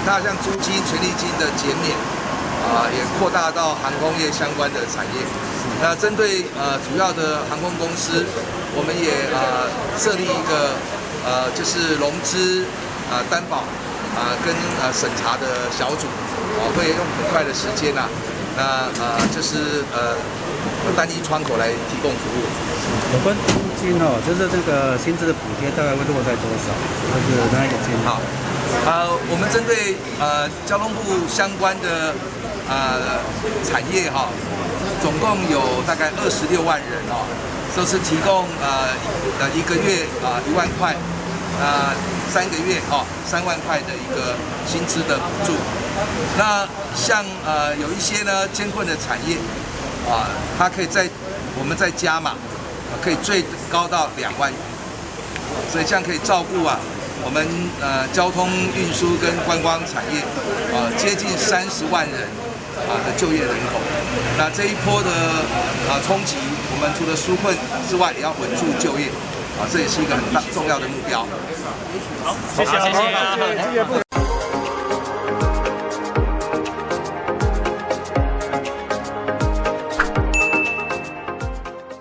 他像租金、权利金的减免，也扩大到航空业相关的产业。那针对主要的航空公司，我们也设立一个就是融资担保跟审查的小组，会用很快的时间就是单一窗口来提供服务。有关租金就是这个薪资的补贴大概会落在多少？就是那一个金额。好，我们针对交通部相关的产业总共有大概26万人都是提供一个月1万块，3个月3万块的一个薪资的补助。那像有一些呢艰困的产业它可以我们再加码，可以最高到2万元，所以这样可以照顾我们交通运输跟观光产业接近30万人的就业人口。那这一波的冲击，我们除了纾困之外，也要稳住就业这也是一个很重要的目标。好，谢谢。